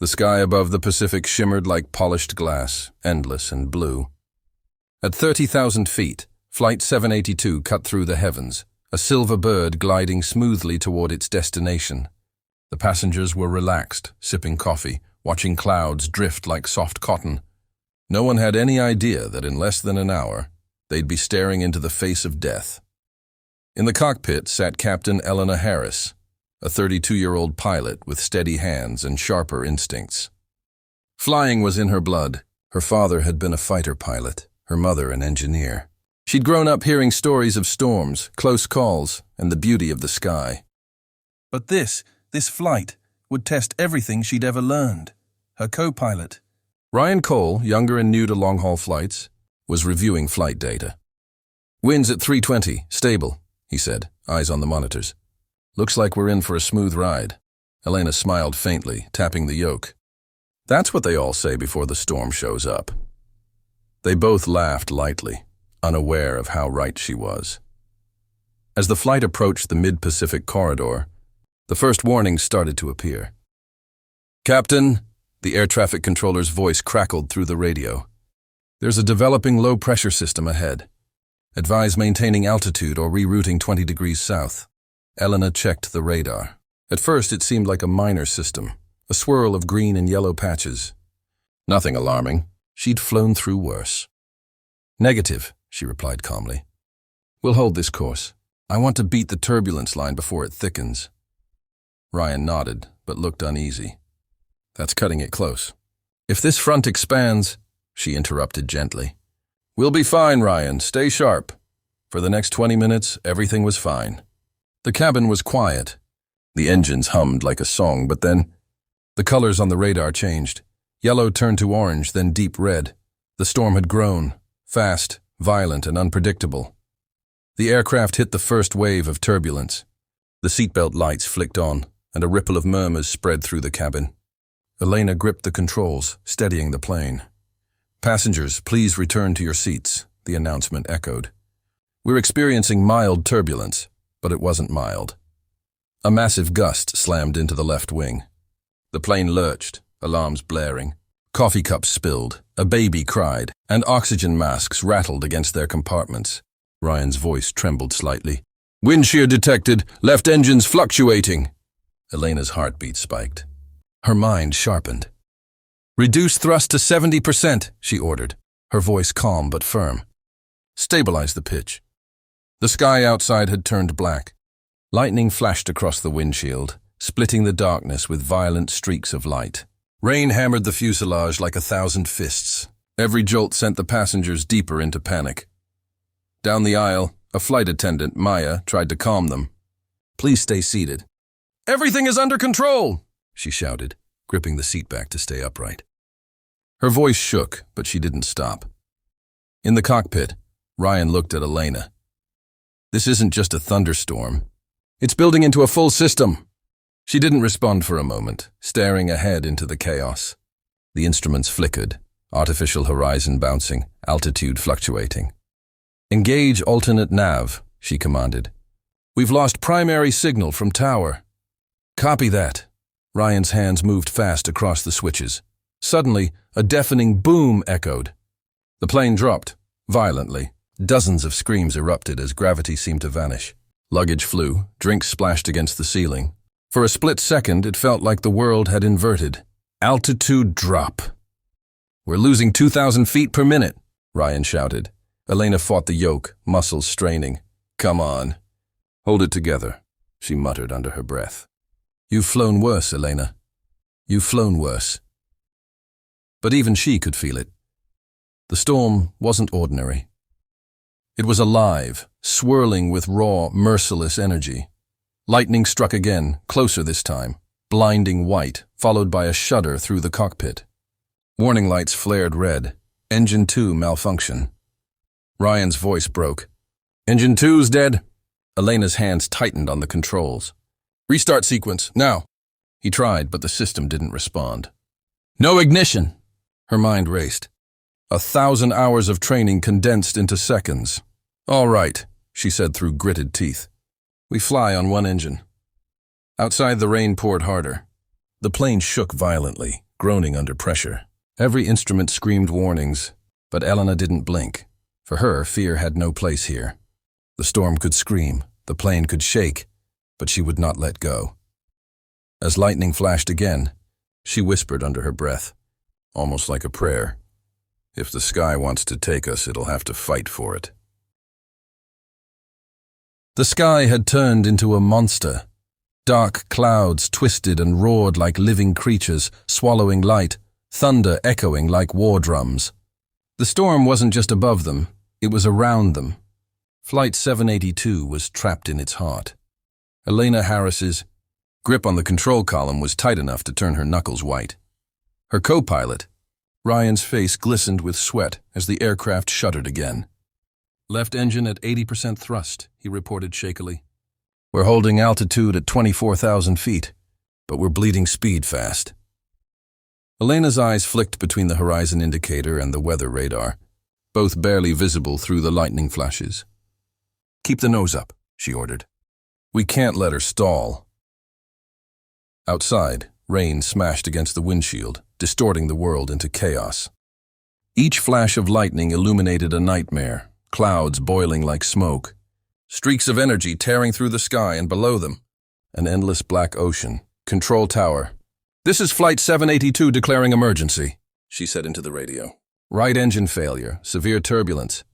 The sky above the Pacific shimmered like polished glass, endless and blue. At 30,000 feet, Flight 782 cut through the heavens, a silver bird gliding smoothly toward its destination. The passengers were relaxed, sipping coffee, watching clouds drift like soft cotton. No one had any idea that in less than an hour, they'd be staring into the face of death. In the cockpit sat Captain Eleanor Harris, a 32-year-old pilot with steady hands and sharper instincts. Flying was in her blood. Her father had been a fighter pilot, her mother an engineer. She'd grown up hearing stories of storms, close calls, and the beauty of the sky. But this flight, would test everything she'd ever learned. Her co-pilot, Ryan Cole, younger and new to long-haul flights, was reviewing flight data. "Winds at 320, stable," he said, eyes on the monitors. "Looks like we're in for a smooth ride." Elena smiled faintly, tapping the yoke. That's what they all say before the storm shows up. They both laughed lightly, unaware of how right she was. As the flight approached the mid-Pacific corridor, the first warnings started to appear. "Captain," the air traffic controller's voice crackled through the radio. "There's a developing low-pressure system ahead. Advise maintaining altitude or rerouting 20 degrees south." Elena checked the radar. At first it seemed like a minor system, a swirl of green and yellow patches. Nothing alarming. She'd flown through worse. "Negative," she replied calmly. "We'll hold this course. I want to beat the turbulence line before it thickens." Ryan nodded, but looked uneasy. "That's cutting it close." "If this front expands," she interrupted gently. "We'll be fine, Ryan. Stay sharp." For the next 20 minutes, everything was fine. The cabin was quiet. The engines hummed like a song, but then the colors on the radar changed. Yellow turned to orange, then deep red. The storm had grown, fast, violent, and unpredictable. The aircraft hit the first wave of turbulence. The seatbelt lights flicked on, and a ripple of murmurs spread through the cabin. Elena gripped the controls, steadying the plane. "Passengers, please return to your seats," the announcement echoed. "We're experiencing mild turbulence," but it wasn't mild. A massive gust slammed into the left wing. The plane lurched, alarms blaring. Coffee cups spilled, a baby cried, and oxygen masks rattled against their compartments. Ryan's voice trembled slightly. "Wind shear detected, left engines fluctuating." Elena's heartbeat spiked. Her mind sharpened. "Reduce thrust to 70%, she ordered, her voice calm but firm. "Stabilize the pitch." The sky outside had turned black. Lightning flashed across the windshield, splitting the darkness with violent streaks of light. Rain hammered the fuselage like 1,000 fists. Every jolt sent the passengers deeper into panic. Down the aisle, a flight attendant, Maya, tried to calm them. "Please stay seated." "Everything is under control," she shouted, gripping the seat back to stay upright. Her voice shook, but she didn't stop. In the cockpit, Ryan looked at Elena. "This isn't just a thunderstorm. It's building into a full system." She didn't respond for a moment, staring ahead into the chaos. The instruments flickered, artificial horizon bouncing, altitude fluctuating. "Engage alternate nav," she commanded. "We've lost primary signal from tower." "Copy that." Ryan's hands moved fast across the switches. Suddenly, a deafening boom echoed. The plane dropped, violently. Dozens of screams erupted as gravity seemed to vanish. Luggage flew, drinks splashed against the ceiling. For a split second, it felt like the world had inverted. Altitude drop. "We're losing 2,000 feet per minute," Ryan shouted. Elena fought the yoke, muscles straining. "Come on." "Hold it together," she muttered under her breath. "You've flown worse, Elena. You've flown worse." But even she could feel it. The storm wasn't ordinary. It was alive, swirling with raw, merciless energy. Lightning struck again, closer this time, blinding white, followed by a shudder through the cockpit. Warning lights flared red. Engine 2 malfunction. Ryan's voice broke. "Engine 2's dead." Elena's hands tightened on the controls. "Restart sequence, now." He tried, but the system didn't respond. "No ignition." Her mind raced. 1,000 hours of training condensed into seconds. "All right," she said through gritted teeth. "We fly on one engine." Outside, the rain poured harder. The plane shook violently, groaning under pressure. Every instrument screamed warnings, but Elena didn't blink. For her, fear had no place here. The storm could scream, the plane could shake, but she would not let go. As lightning flashed again, she whispered under her breath, almost like a prayer. If the sky wants to take us, it'll have to fight for it. The sky had turned into a monster. Dark clouds twisted and roared like living creatures, swallowing light, thunder echoing like war drums. The storm wasn't just above them, it was around them. Flight 782 was trapped in its heart. Elena Harris's grip on the control column was tight enough to turn her knuckles white. Her co-pilot, Ryan's face glistened with sweat as the aircraft shuddered again. "Left engine at 80% thrust," he reported shakily. "We're holding altitude at 24,000 feet, but we're bleeding speed fast." Elena's eyes flicked between the horizon indicator and the weather radar, both barely visible through the lightning flashes. "Keep the nose up," she ordered. "We can't let her stall." Outside, rain smashed against the windshield, distorting the world into chaos. Each flash of lightning illuminated a nightmare, clouds boiling like smoke, streaks of energy tearing through the sky, and below them, an endless black ocean. "Control tower. This is Flight 782 declaring emergency," she said into the radio. "Right engine failure, severe turbulence.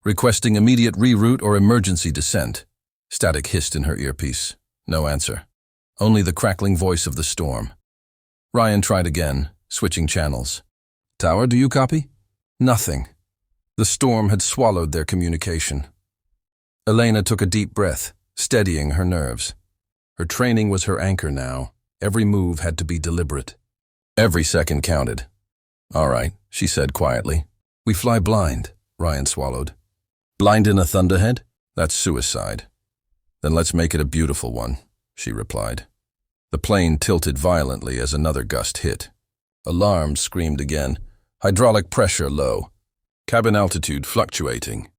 Requesting immediate reroute or emergency descent." Static hissed in her earpiece. No answer. Only the crackling voice of the storm. Ryan tried again, switching channels. "Tower, do you copy?" Nothing. The storm had swallowed their communication. Elena took a deep breath, steadying her nerves. Her training was her anchor now. Every move had to be deliberate. Every second counted. "All right," she said quietly. "We fly blind," Ryan swallowed. "Blind in a thunderhead? That's suicide." "Then let's make it a beautiful one," she replied. The plane tilted violently as another gust hit. Alarms screamed again, hydraulic pressure low, cabin altitude fluctuating.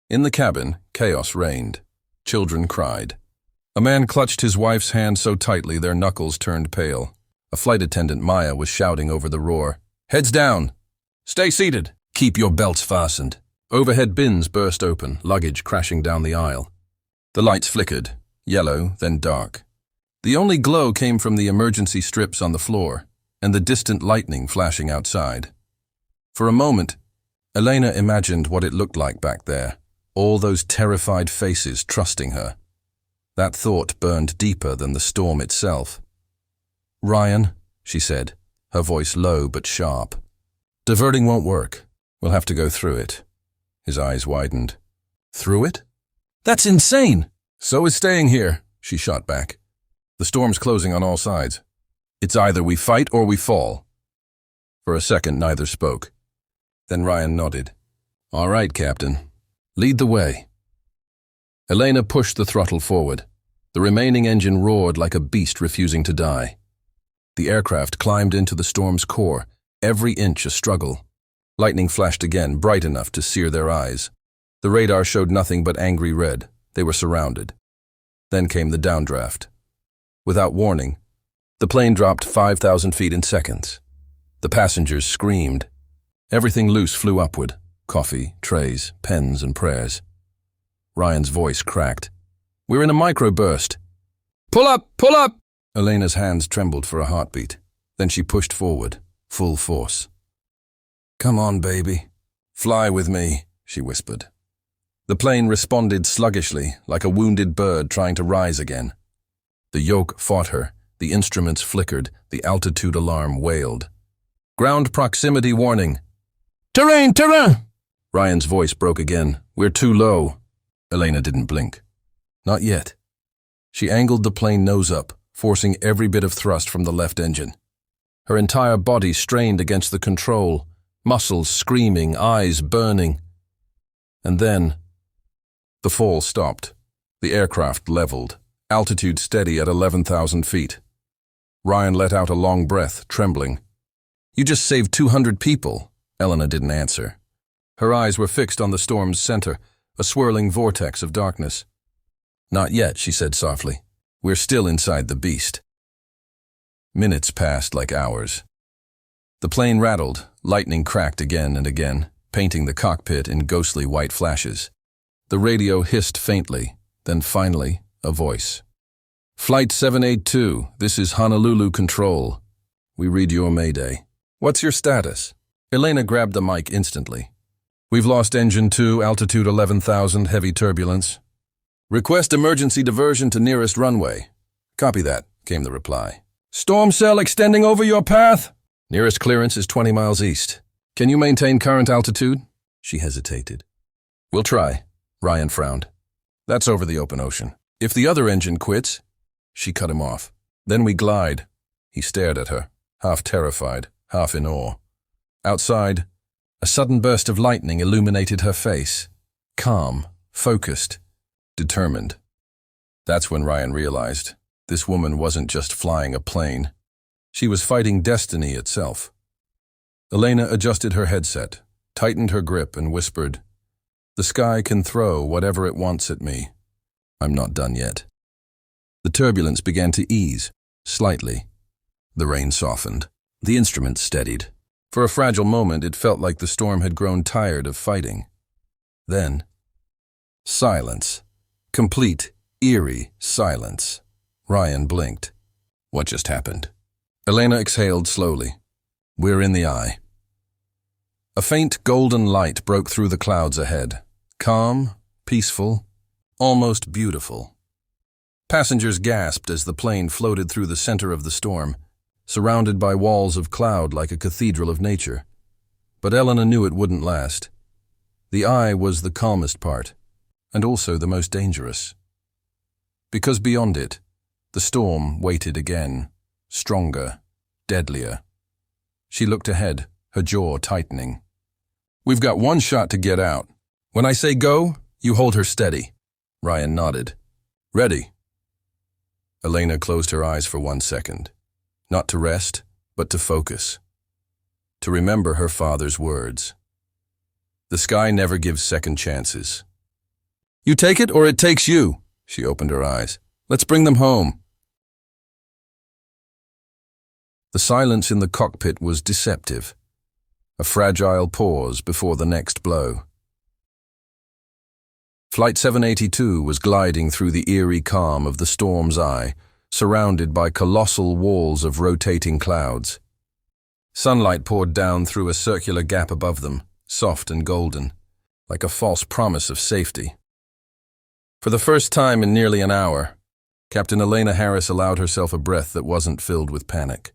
In the cabin, chaos reigned. Children cried. A man clutched his wife's hand so tightly their knuckles turned pale. A flight attendant, Maya, was shouting over the roar. "Heads down! Stay seated! Keep your belts fastened!" Overhead bins burst open, luggage crashing down the aisle. The lights flickered, yellow, then dark. The only glow came from the emergency strips on the floor and the distant lightning flashing outside. For a moment, Elena imagined what it looked like back there, all those terrified faces trusting her. That thought burned deeper than the storm itself. "Ryan," she said, her voice low but sharp. "Diverting won't work. We'll have to go through it." His eyes widened. "Through it? That's insane!" "So is staying here," she shot back. "The storm's closing on all sides. It's either we fight or we fall." For a second, neither spoke. Then Ryan nodded. "All right, Captain. Lead the way." Elena pushed the throttle forward. The remaining engine roared like a beast refusing to die. The aircraft climbed into the storm's core, every inch a struggle. Lightning flashed again, bright enough to sear their eyes. The radar showed nothing but angry red. They were surrounded. Then came the downdraft. Without warning, the plane dropped 5,000 feet in seconds. The passengers screamed. Everything loose flew upward. Coffee, trays, pens, and prayers. Ryan's voice cracked. "We're in a microburst." "Pull up! Pull up!" Elena's hands trembled for a heartbeat. Then she pushed forward, full force. "Come on, baby. Fly with me," she whispered. The plane responded sluggishly, like a wounded bird trying to rise again. The yoke fought her, the instruments flickered, the altitude alarm wailed. "Ground proximity warning." "Terrain! Terrain!" Ryan's voice broke again. "We're too low." Elena didn't blink. Not yet. She angled the plane nose up, forcing every bit of thrust from the left engine. Her entire body strained against the control, muscles screaming, eyes burning. And then, the fall stopped. The aircraft leveled, altitude steady at 11,000 feet. Ryan let out a long breath, trembling. "You just saved 200 people." Elena didn't answer. Her eyes were fixed on the storm's center, a swirling vortex of darkness. "Not yet," she said softly. "We're still inside the beast." Minutes passed like hours. The plane rattled, lightning cracked again and again, painting the cockpit in ghostly white flashes. The radio hissed faintly, then finally, a voice. Flight 782, this is Honolulu Control. We read your mayday. What's your status? Elena grabbed the mic instantly. We've lost engine 2, altitude 11,000, heavy turbulence. Request emergency diversion to nearest runway. Copy that, came the reply. Storm cell extending over your path? Nearest clearance is 20 miles east. Can you maintain current altitude? She hesitated. We'll try. Ryan frowned. That's over the open ocean. If the other engine quits, she cut him off. Then we glide. He stared at her, half terrified, half in awe. Outside, a sudden burst of lightning illuminated her face. Calm, focused, determined. That's when Ryan realized this woman wasn't just flying a plane. She was fighting destiny itself. Elena adjusted her headset, tightened her grip, and whispered, The sky can throw whatever it wants at me. I'm not done yet. The turbulence began to ease, slightly. The rain softened. The instruments steadied. For a fragile moment, it felt like the storm had grown tired of fighting. Then, silence. Complete, eerie silence. Ryan blinked. What just happened? Elena exhaled slowly. We're in the eye. A faint golden light broke through the clouds ahead. Calm, peaceful, almost beautiful. Passengers gasped as the plane floated through the center of the storm, surrounded by walls of cloud like a cathedral of nature. But Elena knew it wouldn't last. The eye was the calmest part, and also the most dangerous. Because beyond it, the storm waited again, stronger, deadlier. She looked ahead, her jaw tightening. We've got one shot to get out. When I say go, you hold her steady. Ryan nodded. Ready. Elena closed her eyes for 1 second. Not to rest, but to focus. To remember her father's words. The sky never gives second chances. You take it or it takes you. She opened her eyes. Let's bring them home. The silence in the cockpit was deceptive. A fragile pause before the next blow. Flight 782 was gliding through the eerie calm of the storm's eye, surrounded by colossal walls of rotating clouds. Sunlight poured down through a circular gap above them, soft and golden, like a false promise of safety. For the first time in nearly an hour, Captain Elena Harris allowed herself a breath that wasn't filled with panic.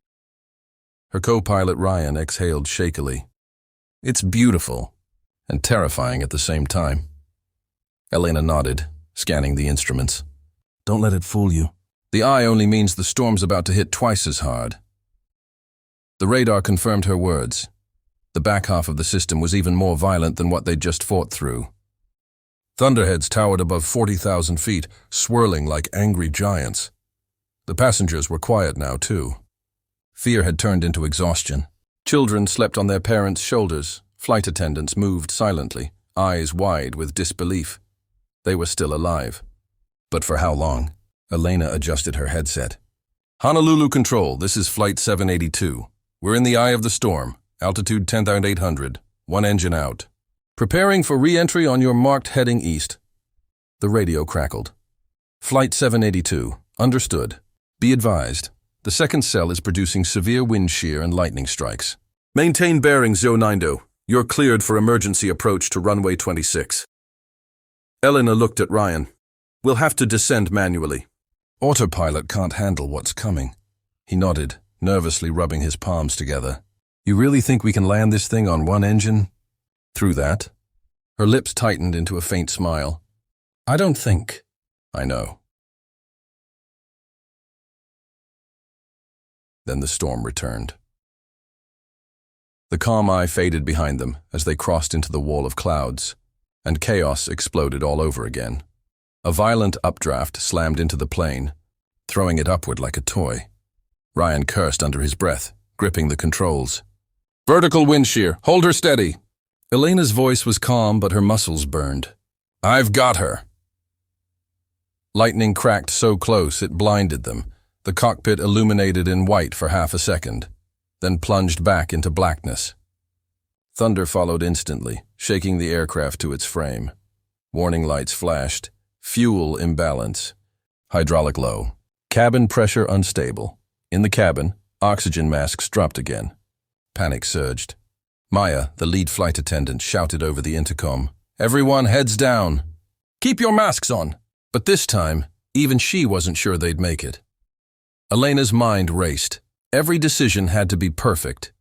Her co-pilot Ryan exhaled shakily. It's beautiful and terrifying at the same time. Elena nodded, scanning the instruments. Don't let it fool you. The eye only means the storm's about to hit twice as hard. The radar confirmed her words. The back half of the system was even more violent than what they'd just fought through. Thunderheads towered above 40,000 feet, swirling like angry giants. The passengers were quiet now, too. Fear had turned into exhaustion. Children slept on their parents' shoulders. Flight attendants moved silently, eyes wide with disbelief. They were still alive. But for how long? Elena adjusted her headset. Honolulu Control, this is Flight 782. We're in the eye of the storm, altitude 10,800, one engine out. Preparing for re-entry on your marked heading east. The radio crackled. Flight 782, understood. Be advised, the second cell is producing severe wind shear and lightning strikes. Maintain bearing 090. You're cleared for emergency approach to runway 26. Elena looked at Ryan. We'll have to descend manually. Autopilot can't handle what's coming. He nodded, nervously rubbing his palms together. You really think we can land this thing on one engine? Through that? Her lips tightened into a faint smile. I don't think. I know. Then the storm returned. The calm eye faded behind them as they crossed into the wall of clouds, and chaos exploded all over again. A violent updraft slammed into the plane, throwing it upward like a toy. Ryan cursed under his breath, gripping the controls. Vertical wind shear, hold her steady. Elena's voice was calm, but her muscles burned. I've got her. Lightning cracked so close it blinded them, the cockpit illuminated in white for half a second. then plunged back into blackness. Thunder followed instantly, shaking the aircraft to its frame. Warning lights flashed. Fuel imbalance. Hydraulic low. Cabin pressure unstable. In the cabin, oxygen masks dropped again. Panic surged. Maya, the lead flight attendant, shouted over the intercom, "Everyone, heads down! Keep your masks on!" But this time, even she wasn't sure they'd make it. Elena's mind raced. Every decision had to be perfect.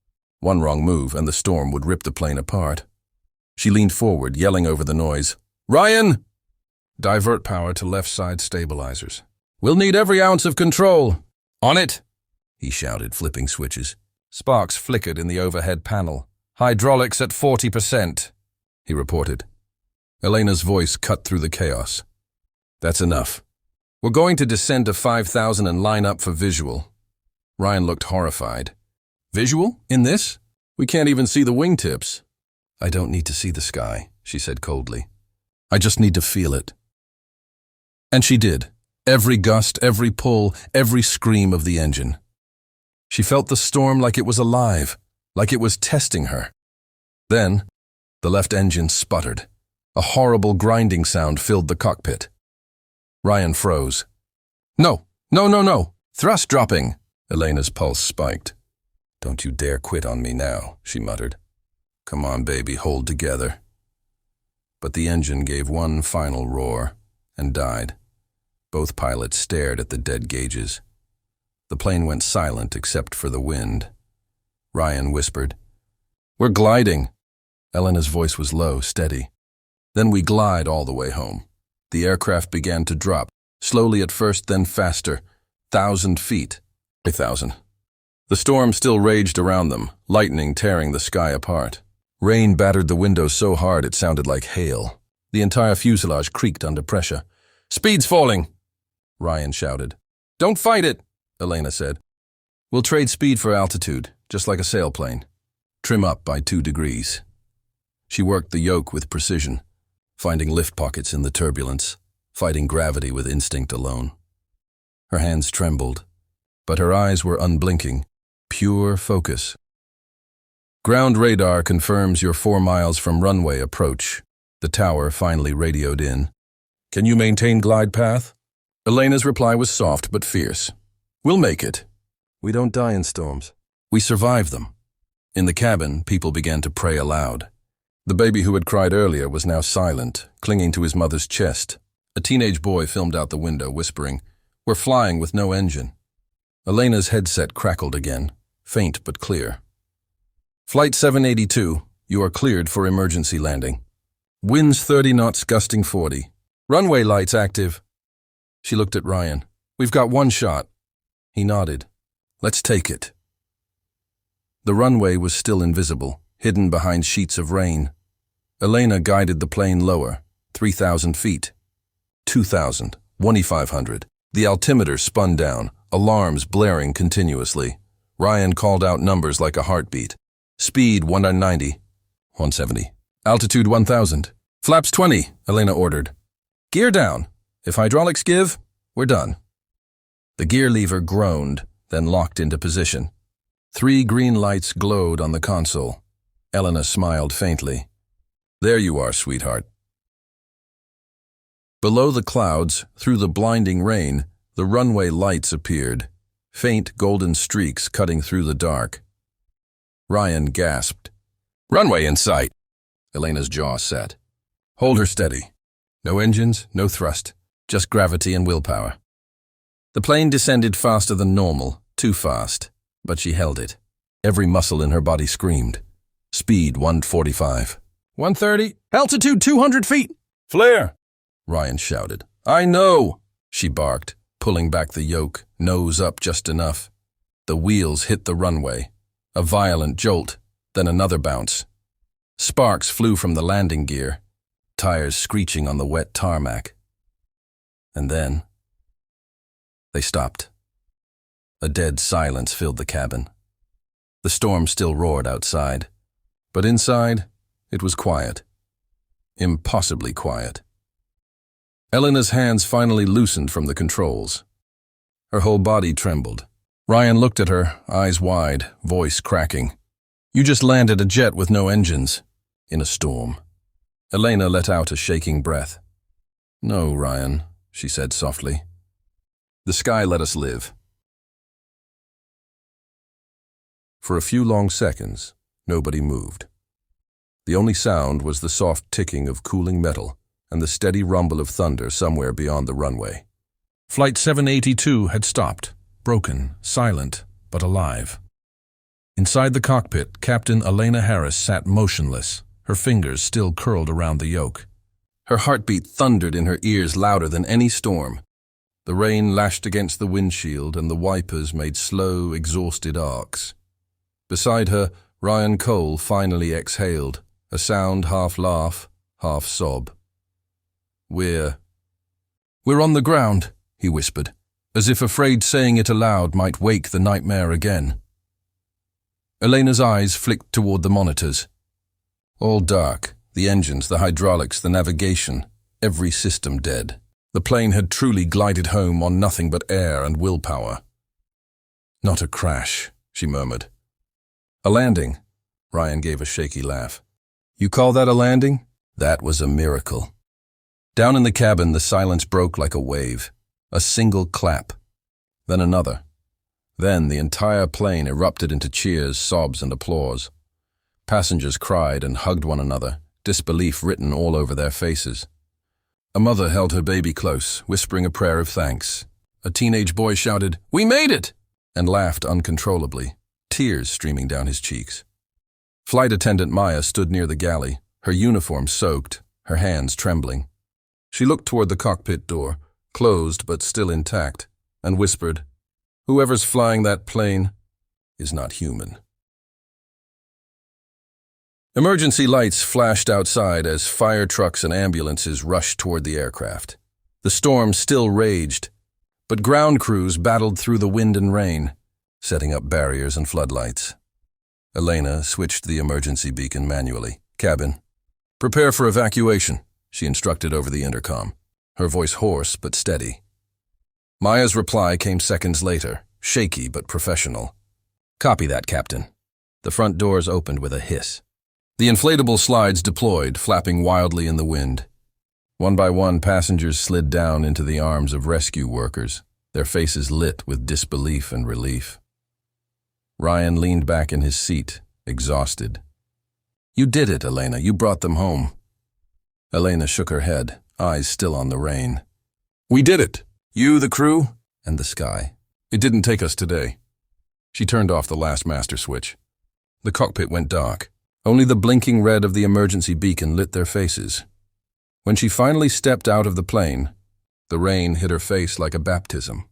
One wrong move and the storm would rip the plane apart. She leaned forward, yelling over the noise, "Ryan! Divert power to left side stabilizers. We'll need every ounce of control." "On it!" he shouted, flipping switches. Sparks flickered in the overhead panel. "Hydraulics at 40%, he reported. Elena's voice cut through the chaos. "That's enough. We're going to descend to 5,000 and line up for visual." Ryan looked horrified. "Visual? In this? We can't even see the wingtips." "I don't need to see the sky," she said coldly. "I just need to feel it." And she did. Every gust, every pull, every scream of the engine. She felt the storm like it was alive, like it was testing her. Then, the left engine sputtered. A horrible grinding sound filled the cockpit. Ryan froze. No! Thrust dropping!" Elena's pulse spiked. "Don't you dare quit on me now," she muttered. "Come on, baby, hold together." But the engine gave one final roar and died. Both pilots stared at the dead gauges. The plane went silent except for the wind. Ryan whispered, "We're gliding." Elena's voice was low, steady. "Then we glide all the way home." The aircraft began to drop, slowly at first, then faster. 1,000 feet. 1,000. The storm still raged around them, lightning tearing the sky apart. Rain battered the windows so hard it sounded like hail. The entire fuselage creaked under pressure. "Speed's falling!" Ryan shouted. "Don't fight it!" Elena said. "We'll trade speed for altitude, just like a sailplane. Trim up by 2 degrees. She worked the yoke with precision, finding lift pockets in the turbulence, fighting gravity with instinct alone. Her hands trembled, but her eyes were unblinking, pure focus. "Ground radar confirms you're 4 miles from runway approach," the tower finally radioed in. "Can you maintain glide path?" Elena's reply was soft but fierce. "We'll make it. We don't die in storms. We survive them." In the cabin, people began to pray aloud. The baby who had cried earlier was now silent, clinging to his mother's chest. A teenage boy filmed out the window, whispering, "We're flying with no engine." Elena's headset crackled again, faint but clear. "Flight 782, you are cleared for emergency landing. Winds 30 knots gusting 40. Runway lights active." She looked at Ryan. "We've got 1 shot." He nodded. "Let's take it." The runway was still invisible, hidden behind sheets of rain. Elena guided the plane lower, 3,000 feet. 2,000, 2,500. The altimeter spun down, alarms blaring continuously. Ryan called out numbers like a heartbeat. Speed 190, 170. Altitude 1,000. "Flaps 20, Elena ordered. "Gear down. If hydraulics give, we're done." The gear lever groaned, then locked into position. 3 green lights glowed on the console. Elena smiled faintly. "There you are, sweetheart." Below the clouds, through the blinding rain, the runway lights appeared, faint golden streaks cutting through the dark. Ryan gasped. "Runway in sight." Elena's jaw set. "Hold her steady. No engines, no thrust, just gravity and willpower." The plane descended faster than normal, too fast, but she held it. Every muscle in her body screamed. Speed 145. 130. Altitude 200 feet. "Flare!" Ryan shouted. "I know!" she barked, pulling back the yoke, nose up just enough. The wheels hit the runway. A violent jolt, then another bounce. Sparks flew from the landing gear, tires screeching on the wet tarmac. And then they stopped. A dead silence filled the cabin. The storm still roared outside, but inside it was quiet. Impossibly quiet. Elena's hands finally loosened from the controls. Her whole body trembled. Ryan looked at her, eyes wide, voice cracking. You just landed a jet with no engines. In a storm. Elena let out a shaking breath. No, Ryan, she said softly. The sky let us live. For a few long seconds, nobody moved. The only sound was the soft ticking of cooling metal and the steady rumble of thunder somewhere beyond the runway. Flight 782 had stopped, broken, silent, but alive. Inside the cockpit, Captain Elena Harris sat motionless, her fingers still curled around the yoke. Her heartbeat thundered in her ears louder than any storm. The rain lashed against the windshield and the wipers made slow, exhausted arcs. Beside her, Ryan Cole finally exhaled, a sound half laugh, half sob. We're on the ground, he whispered, as if afraid saying it aloud might wake the nightmare again. Elena's eyes flicked toward the monitors. All dark, the engines, the hydraulics, the navigation, every system dead. The plane had truly glided home on nothing but air and willpower. Not a crash, she murmured. A landing, Ryan gave a shaky laugh. You call that a landing? That was a miracle. Down in the cabin, the silence broke like a wave. A single clap. Then another. Then the entire plane erupted into cheers, sobs, and applause. Passengers cried and hugged one another, disbelief written all over their faces. A mother held her baby close, whispering a prayer of thanks. A teenage boy shouted, "We made it!" and laughed uncontrollably, tears streaming down his cheeks. Flight attendant Maya stood near the galley, her uniform soaked, her hands trembling. She looked toward the cockpit door, closed but still intact, and whispered, "Whoever's flying that plane is not human." Emergency lights flashed outside as fire trucks and ambulances rushed toward the aircraft. The storm still raged, but ground crews battled through the wind and rain, setting up barriers and floodlights. Elena switched the emergency beacon manually. Cabin. Prepare for evacuation, she instructed over the intercom, her voice hoarse but steady. Maya's reply came seconds later, shaky but professional. Copy that, Captain. The front doors opened with a hiss. The inflatable slides deployed, flapping wildly in the wind. One by one, passengers slid down into the arms of rescue workers, their faces lit with disbelief and relief. Ryan leaned back in his seat, exhausted. You did it, Elena. You brought them home. Elena shook her head, eyes still on the rain. We did it. You, the crew, and the sky. It didn't take us today. She turned off the last master switch. The cockpit went dark. Only the blinking red of the emergency beacon lit their faces. When she finally stepped out of the plane, the rain hit her face like a baptism.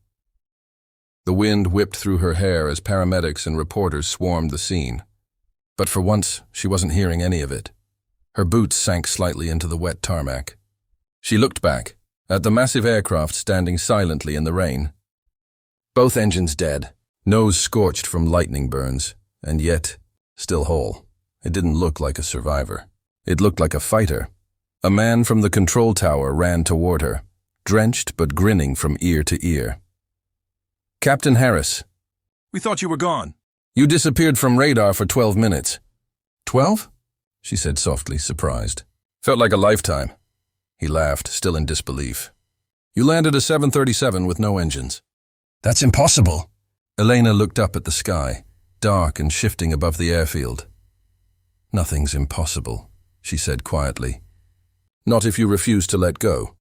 The wind whipped through her hair as paramedics and reporters swarmed the scene. But for once, she wasn't hearing any of it. Her boots sank slightly into the wet tarmac. She looked back, at the massive aircraft standing silently in the rain. Both engines dead, nose scorched from lightning burns, and yet, still whole. It didn't look like a survivor. It looked like a fighter. A man from the control tower ran toward her, drenched but grinning from ear to ear. Captain Harris. We thought you were gone. You disappeared from radar for 12 minutes. 12? She said softly, surprised. Felt like a lifetime. He laughed, still in disbelief. You landed a 737 with no engines. That's impossible. Elena looked up at the sky, dark and shifting above the airfield. Nothing's impossible, she said quietly. Not if you refuse to let go.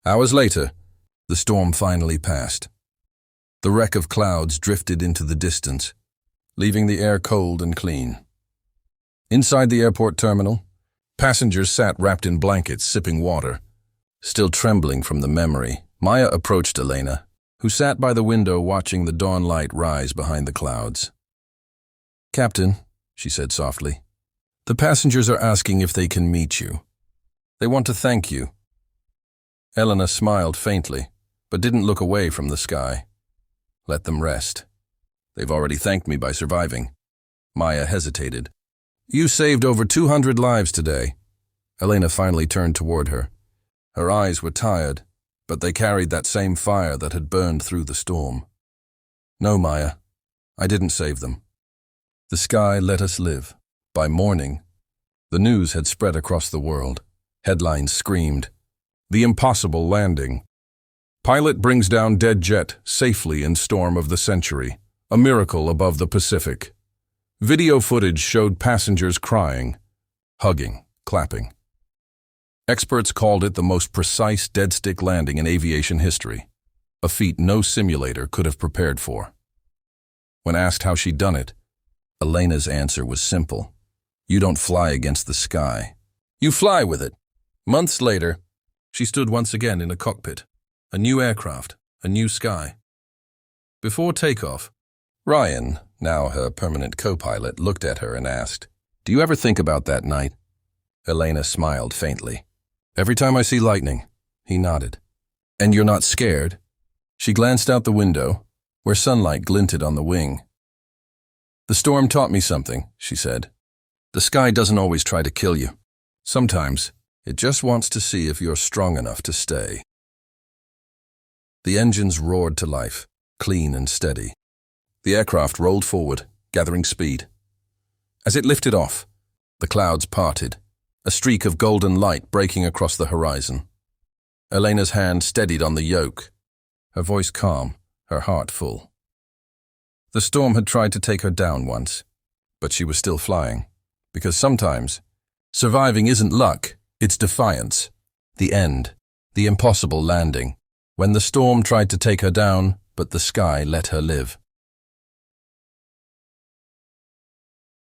Hours later, the storm finally passed. The wreck of clouds drifted into the distance, leaving the air cold and clean. Inside the airport terminal, passengers sat wrapped in blankets, sipping water. Still trembling from the memory, Maya approached Elena, who sat by the window watching the dawn light rise behind the clouds. Captain, she said softly, the passengers are asking if they can meet you. They want to thank you. Elena smiled faintly, but didn't look away from the sky. Let them rest. They've already thanked me by surviving. Maya hesitated. You saved over 200 lives today. Elena finally turned toward her. Her eyes were tired, but they carried that same fire that had burned through the storm. No, Maya, I didn't save them. The sky let us live. By morning, the news had spread across the world. Headlines screamed, "The impossible landing. Pilot brings down dead jet safely in storm of the century. A miracle above the Pacific." Video footage showed passengers crying, hugging, clapping. Experts called it the most precise dead-stick landing in aviation history, a feat no simulator could have prepared for. When asked how she'd done it, Elena's answer was simple. You don't fly against the sky. You fly with it. Months later, she stood once again in a cockpit. A new aircraft, a new sky. Before takeoff, Ryan, now her permanent co-pilot, looked at her and asked, "Do you ever think about that night?" Elena smiled faintly. "Every time I see lightning," he nodded. "And you're not scared?" She glanced out the window, where sunlight glinted on the wing. "The storm taught me something," she said. "The sky doesn't always try to kill you. Sometimes, it just wants to see if you're strong enough to stay." The engines roared to life, clean and steady. The aircraft rolled forward, gathering speed. As it lifted off, the clouds parted, a streak of golden light breaking across the horizon. Elena's hand steadied on the yoke, her voice calm, her heart full. The storm had tried to take her down once, but she was still flying, because sometimes surviving isn't luck, it's defiance. The end, the impossible landing, when the storm tried to take her down, but the sky let her live.